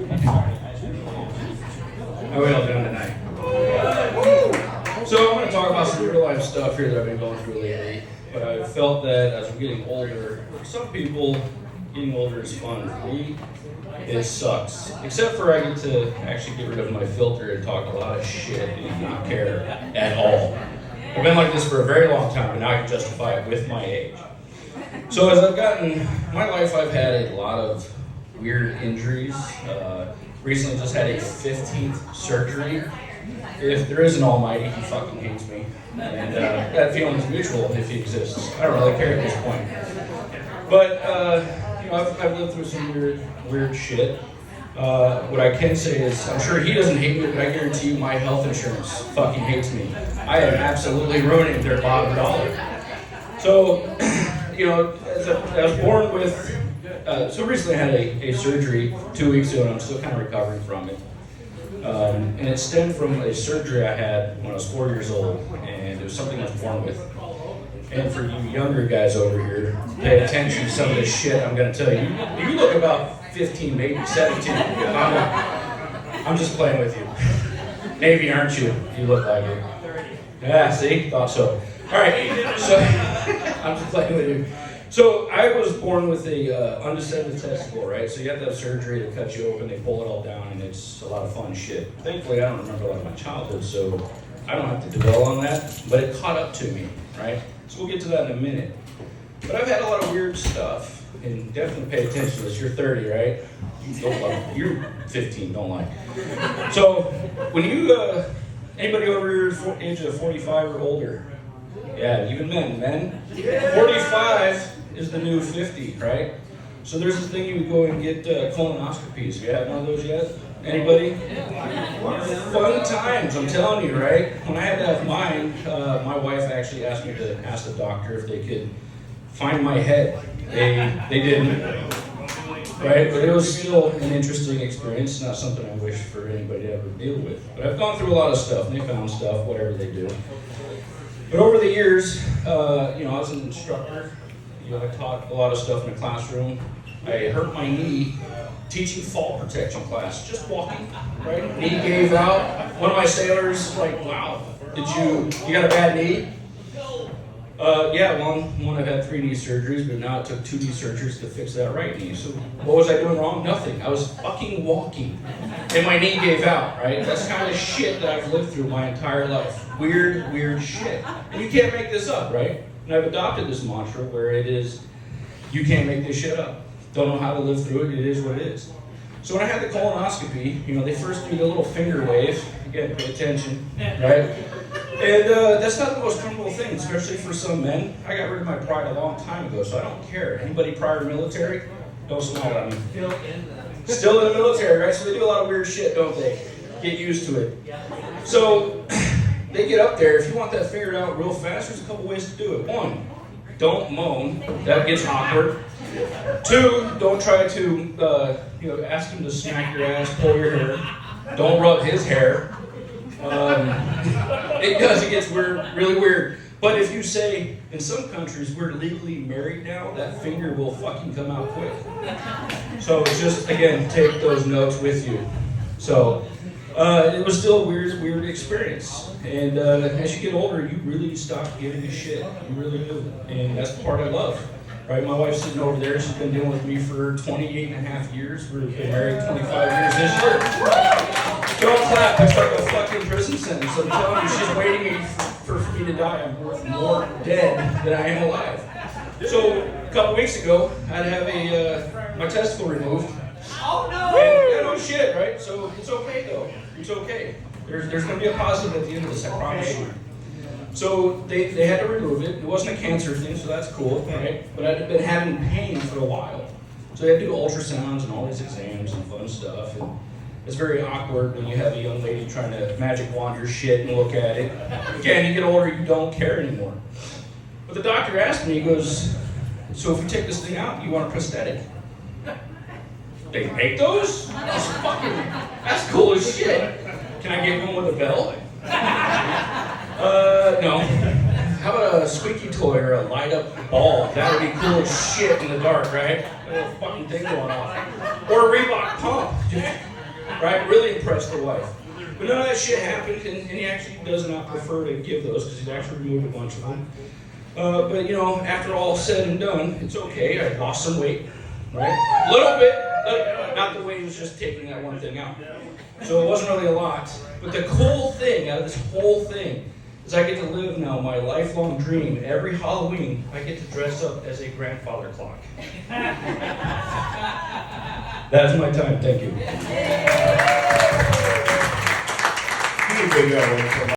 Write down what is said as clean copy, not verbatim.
How are we all doing tonight? So I'm going to talk about some real life stuff here that I've been going through lately. But I felt that as we're getting older, for some people, getting older is fun. For me, it sucks. Except for I get to actually get rid of my filter and talk a lot of shit and not care at all. I've been like this for a very long time, and now I can justify it with my age. So as I've gotten, my life I've had a lot of weird injuries. Recently just had a 15th surgery. If there is an almighty, he fucking hates me. And that feeling is mutual if he exists. I don't really care at this point. But, I've lived through some weird shit. What I can say is, I'm sure he doesn't hate me, but I guarantee you my health insurance fucking hates me. I am absolutely ruining their bottom dollar. So, as I was born with, so recently I had a surgery 2 weeks ago, and I'm still kind of recovering from it. And it stemmed from a surgery I had when I was 4 years old, and it was something I was born with. And for you younger guys over here, pay attention to some of this shit I'm going to tell you. You look about 15, maybe 17. I'm just playing with you. Navy, aren't you? You look like it. Yeah, see? Thought so. All right, so I'm just playing with you. So I was born with a undescended testicle, right? So you have to have surgery to cut you open, they pull it all down, and it's a lot of fun shit. Thankfully, I don't remember a lot of my childhood, so I don't have to dwell on that, but it caught up to me, right? So we'll get to that in a minute. But I've had a lot of weird stuff, and definitely pay attention to this. You're 30, right? You're 15, don't lie. So when you, anybody over your age of 45 or older, yeah, even men, 45 is the new 50, right? So there's this thing you go and get colonoscopies. Have you had one of those yet? Anybody? Fun times, I'm telling you, right? When I had to have mine, my wife actually asked me to ask the doctor if they could find my head. They didn't, right? But it was still an interesting experience. Not something I wish for anybody to ever deal with. But I've gone through a lot of stuff, and they found stuff, whatever they do. But over the years, I was an instructor. I taught a lot of stuff in the classroom. I hurt my knee teaching fall protection class, just walking, right? Knee gave out. One of my sailors was like, wow, you got a bad knee? Yeah, one I've had 3 knee surgeries, but now it took 2 knee surgeries to fix that right knee. So what was I doing wrong? Nothing. I was fucking walking, and my knee gave out, right? That's the kind of shit that I've lived through my entire life. Weird shit. And you can't make this up, right? And I've adopted this mantra where it is, you can't make this shit up. Don't know how to live through it, it is what it is. So when I had the colonoscopy, they first do the little finger wave. Again, pay attention, right? And that's not the most comfortable thing, especially for some men. I got rid of my pride a long time ago, so I don't care. Anybody prior military? Don't smile at me. Still in the military, right? So they do a lot of weird shit, don't they? Get used to it. So they get up there. If you want that figured out real fast, there's a couple ways to do it. 1, don't moan. That gets awkward. 2, don't try to, ask him to smack your ass, pull your hair. Don't rub his hair. It gets weird, really weird. But if you say, in some countries, we're legally married now, that finger will fucking come out quick. So just, again, take those notes with you. So it was still a weird experience. And as you get older, you really stop giving a shit. You really do. And that's the part I love. Right, my wife's sitting over there. She's been dealing with me for 28 and a half years. We've been married 25 years this year. Don't clap. It's like a fucking prison sentence. I'm telling you, she's waiting for me to die. I'm worth more dead than I am alive. So a couple weeks ago, I had to have my testicle removed. Oh no! And, no shit, right? So it's okay though. It's okay. There's going to be a positive at the end of this, I promise you. So they had to remove it. It wasn't a cancer thing, so that's cool, right? But I'd been having pain for a while. So they had to do ultrasounds and all these exams and fun stuff. And it's very awkward when you have a young lady trying to magic wand your shit and look at it. Again, you get older, you don't care anymore. But the doctor asked me, he goes, so if you take this thing out, you want a prosthetic? They make those? That's cool as shit. Can I get one with a bell? No. How about a squeaky toy or a light up ball? That would be cool as shit in the dark, right? A little fucking thing going on. Or a Reebok pump. right? Really impressed the wife. But none of that shit happened, and he actually does not prefer to give those because he's actually removed a bunch of them. But you know, after all said and done, it's okay. I lost some weight, right? A little bit, not the weight was just taking that one thing out. So it wasn't really a lot. But the cool thing out of this whole thing is I get to live now my lifelong dream. Every Halloween, I get to dress up as a grandfather clock. That is my time. Thank you. You did a good job.